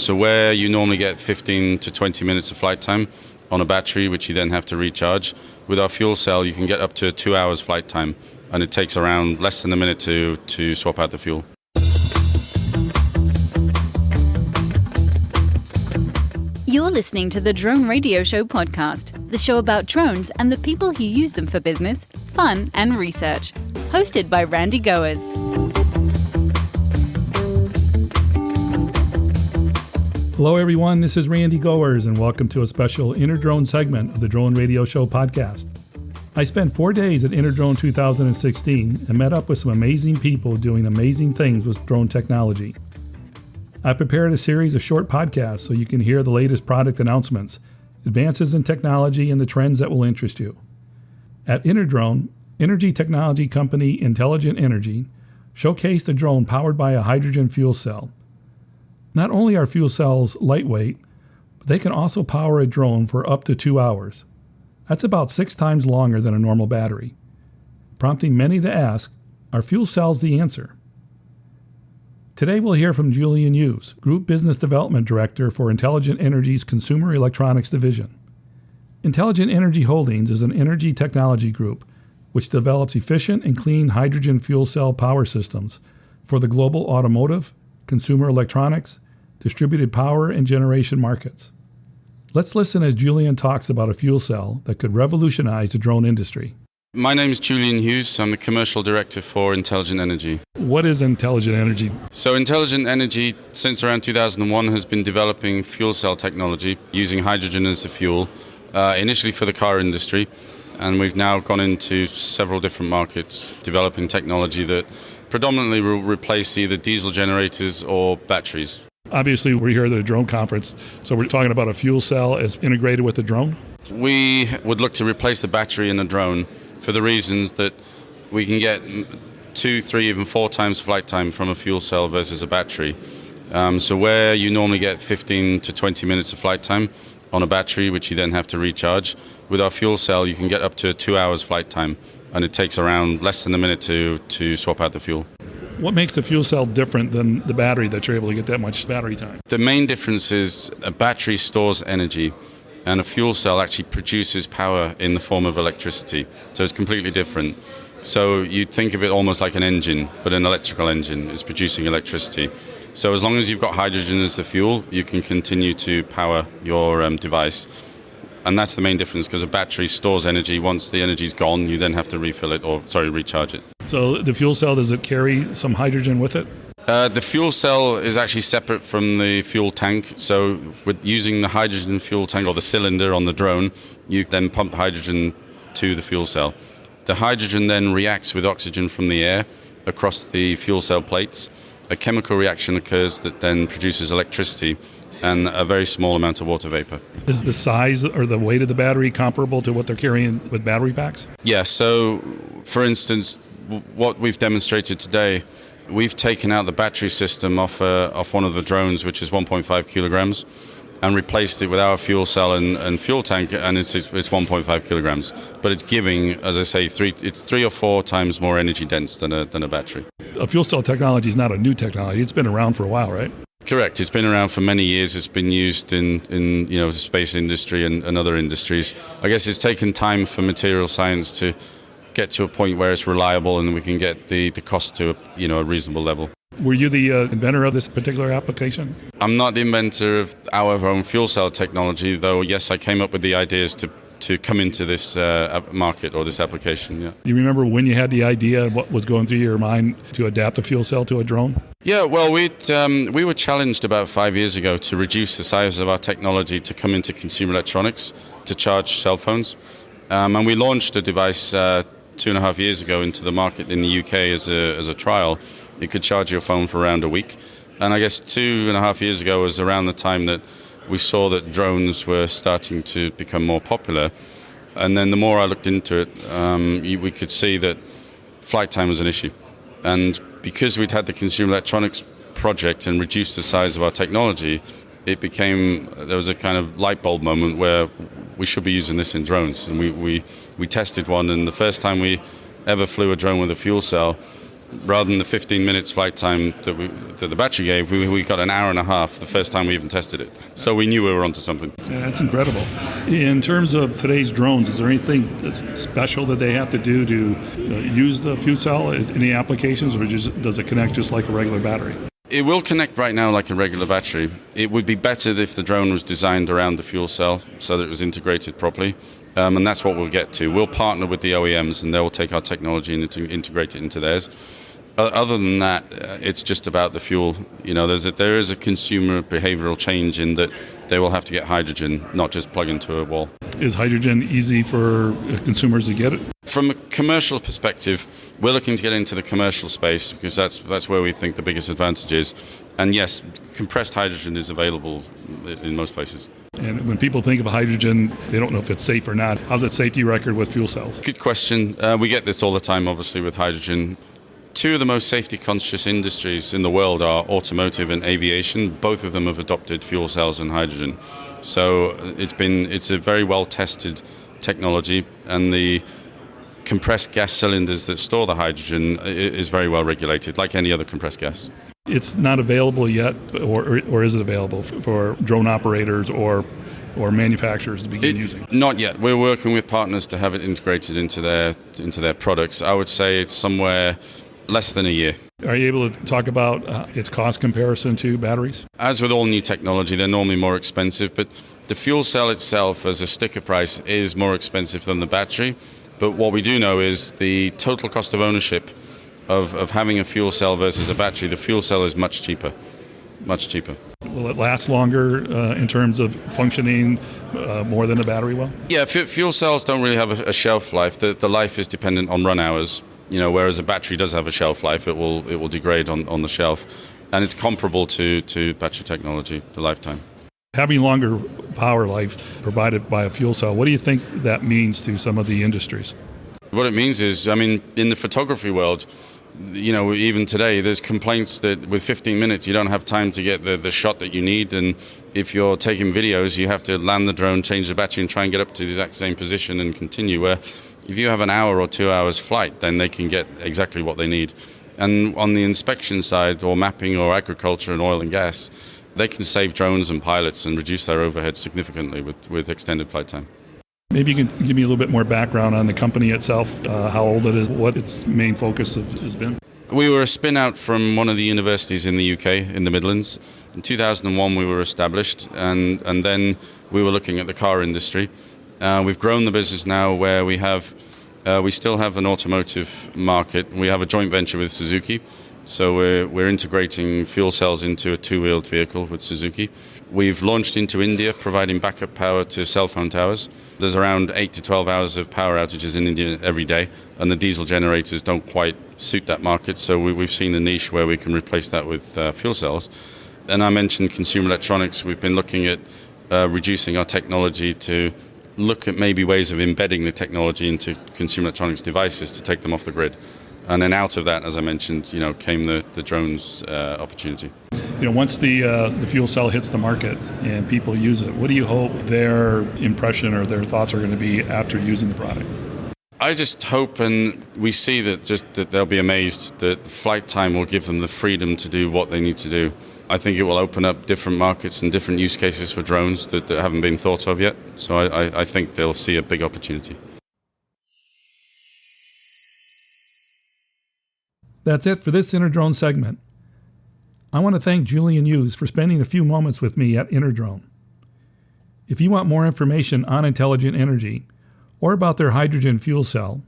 So where you normally get 15 to 20 minutes of flight time on a battery, which you then have to recharge, with our fuel cell you can get up to 2 hours flight time, and it takes around less than a minute to swap out the fuel. You're listening to the Drone Radio Show podcast, the show about drones and the people who use them for business, fun, and research. Hosted by Randy Goers. Hello everyone, this is Randy Goers and welcome to a special InterDrone segment of the Drone Radio Show podcast. I spent 4 days at InterDrone 2016 and met up with some amazing people doing amazing things with drone technology. I prepared a series of short podcasts so you can hear the latest product announcements, advances in technology, and the trends that will interest you. At InterDrone, energy technology company Intelligent&nbsp showcased a drone powered by a hydrogen fuel cell. Not only are fuel cells lightweight, but they can also power a drone for up to 2 hours. That's about 6 times longer than a normal battery, prompting many to ask, are fuel cells the answer? Today we'll hear from Julian Hughes, Group Business Development Director for Intelligent&'s Consumer Electronics Division. Intelligent&' Holdings is an energy technology group which develops efficient and clean hydrogen fuel cell power systems for the global automotive, consumer electronics, distributed power, and generation markets. Let's listen as Julian talks about a fuel cell that could revolutionize the drone industry. My name is Julian Hughes. I'm the Commercial Director for Intelligent&. What is Intelligent&? So Intelligent&, since around 2001, has been developing fuel cell technology using hydrogen as the fuel, initially for the car industry, and we've now gone into several different markets developing technology that predominantly will replace either diesel generators or batteries. Obviously, we're here at a drone conference, so we're talking about a fuel cell as integrated with the drone? We would look to replace the battery in a drone for the reasons that we can get 2, 3, even 4 times flight time from a fuel cell versus a battery. So where you normally get 15 to 20 minutes of flight time on a battery, which you then have to recharge, with our fuel cell you can get up to 2 hours flight time, and it takes around less than a minute to swap out the fuel. What makes the fuel cell different than the battery that you're able to get that much battery time? The main difference is a battery stores energy, and a fuel cell actually produces power in the form of electricity. So it's completely different. So you'd think of it almost like an engine, but an electrical engine is producing electricity. So as long as you've got hydrogen as the fuel, you can continue to power your device. And that's the main difference, because a battery stores energy. Once the energy's gone, you then have to refill it, recharge it. So the fuel cell, does it carry some hydrogen with it? The fuel cell is actually separate from the fuel tank. So with using the hydrogen fuel tank or the cylinder on the drone, you then pump hydrogen to the fuel cell. The hydrogen then reacts with oxygen from the air across the fuel cell plates. A chemical reaction occurs that then produces electricity and a very small amount of water vapor. Is the size or the weight of the battery comparable to what they're carrying with battery packs? Yeah, so for instance, what we've demonstrated today, we've taken out the battery system off one of the drones, which is 1.5 kilograms, and replaced it with our fuel cell and fuel tank, and it's 1.5 kilograms. But it's giving, as I say, it's 3 or 4 times more energy dense than a battery. A fuel cell technology is not a new technology. It's been around for a while, right? Correct. It's been around for many years. It's been used in the space industry and other industries. I guess it's taken time for material science to get to a point where it's reliable and we can get the cost to a reasonable level. Were you the inventor of this particular application? I'm not the inventor of our own fuel cell technology, though yes, I came up with the ideas to come into this market or this application. Yeah. Do you remember when you had the idea, what was going through your mind to adapt a fuel cell to a drone? Yeah, well, we were challenged about 5 years ago to reduce the size of our technology to come into consumer electronics, to charge cell phones. And we launched a device 2.5 years ago into the market in the UK as a trial. It could charge your phone for around a week. And I guess 2.5 years ago was around the time that we saw that drones were starting to become more popular. And then the more I looked into it, we could see that flight time was an issue. And because we'd had the consumer electronics project and reduced the size of our technology, there was a kind of light bulb moment where we should be using this in drones. And we tested one, and the first time we ever flew a drone with a fuel cell, Rather than the 15 minutes flight time that the battery gave, we got an hour and a half the first time we even tested it. So we knew we were onto something. Yeah, that's incredible. In terms of today's drones, is there anything that's special that they have to do to use the fuel cell in any applications, or does it connect just like a regular battery? It will connect right now like a regular battery. It would be better if the drone was designed around the fuel cell so that it was integrated properly. And that's what we'll get to. We'll partner with the OEMs and they'll take our technology and integrate it into theirs. Other than that, it's just about the fuel. There is a consumer behavioral change in that they will have to get hydrogen, not just plug into a wall. Is hydrogen easy for consumers to get it? From a commercial perspective, we're looking to get into the commercial space because that's where we think the biggest advantage is. And yes, compressed hydrogen is available in most places. And when people think of hydrogen, they don't know if it's safe or not. How's that safety record with fuel cells? Good question. We get this all the time, obviously, with hydrogen. Two of the most safety-conscious industries in the world are automotive and aviation. Both of them have adopted fuel cells and hydrogen. So it's a very well-tested technology, and the compressed gas cylinders that store the hydrogen is very well regulated, like any other compressed gas. It's not available yet, or is it available for drone operators or manufacturers to begin using? Not yet. We're working with partners to have it integrated into their products. I would say it's somewhere less than a year. Are you able to talk about its cost comparison to batteries? As with all new technology, they're normally more expensive, but the fuel cell itself as a sticker price is more expensive than the battery. But what we do know is the total cost of ownership of having a fuel cell versus a battery, the fuel cell is much cheaper. Much cheaper. Will it last longer in terms of functioning more than a battery will? Yeah, fuel cells don't really have a shelf life. The life is dependent on run hours. Whereas a battery does have a shelf life, it will degrade on the shelf, and it's comparable to battery technology, the lifetime. Having longer power life provided by a fuel cell, what do you think that means to some of the industries? What it means is, in the photography world, even today, there's complaints that with 15 minutes you don't have time to get the shot that you need, and if you're taking videos, you have to land the drone, change the battery, and try and get up to the exact same position and continue. Where if you have an hour or 2 hours flight, then they can get exactly what they need. And on the inspection side, or mapping, or agriculture and oil and gas, they can save drones and pilots and reduce their overhead significantly with extended flight time. Maybe you can give me a little bit more background on the company itself, how old it is, what its main focus has been. We were a spin-out from one of the universities in the UK, in the Midlands. In 2001 we were established, and then we were looking at the car industry. We've grown the business now where we still have an automotive market. We have a joint venture with Suzuki, so we're integrating fuel cells into a two-wheeled vehicle with Suzuki. We've launched into India, providing backup power to cell phone towers. There's around 8 to 12 hours of power outages in India every day, and the diesel generators don't quite suit that market, so we've seen a niche where we can replace that with fuel cells. And I mentioned consumer electronics. We've been looking at reducing our technology to look at maybe ways of embedding the technology into consumer electronics devices to take them off the grid. And then out of that, as I mentioned, came the drones opportunity. Once the fuel cell hits the market and people use it, what do you hope their impression or their thoughts are going to be after using the product? I just hope, and we see that they'll be amazed that flight time will give them the freedom to do what they need to do. I think it will open up different markets and different use cases for drones that haven't been thought of yet. So I think they'll see a big opportunity. That's it for this InterDrone segment. I want to thank Julian Hughes for spending a few moments with me at InterDrone. If you want more information on Intelligent Energy or about their hydrogen fuel cell,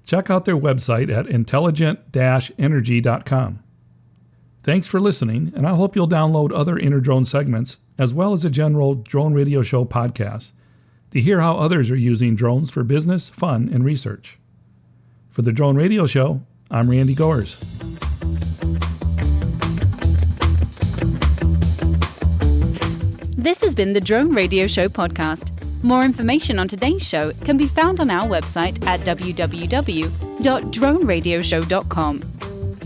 check out their website at intelligent-energy.com. Thanks for listening, and I hope you'll download other InterDrone segments as well as a general Drone Radio Show podcast to hear how others are using drones for business, fun, and research. For the Drone Radio Show, I'm Randy Goers. This has been the Drone Radio Show podcast. More information on today's show can be found on our website at www.droneradioshow.com.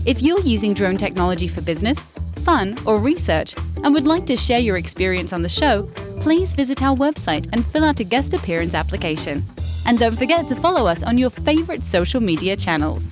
If you're using drone technology for business, fun, or research and would like to share your experience on the show, please visit our website and fill out a guest appearance application. And don't forget to follow us on your favorite social media channels.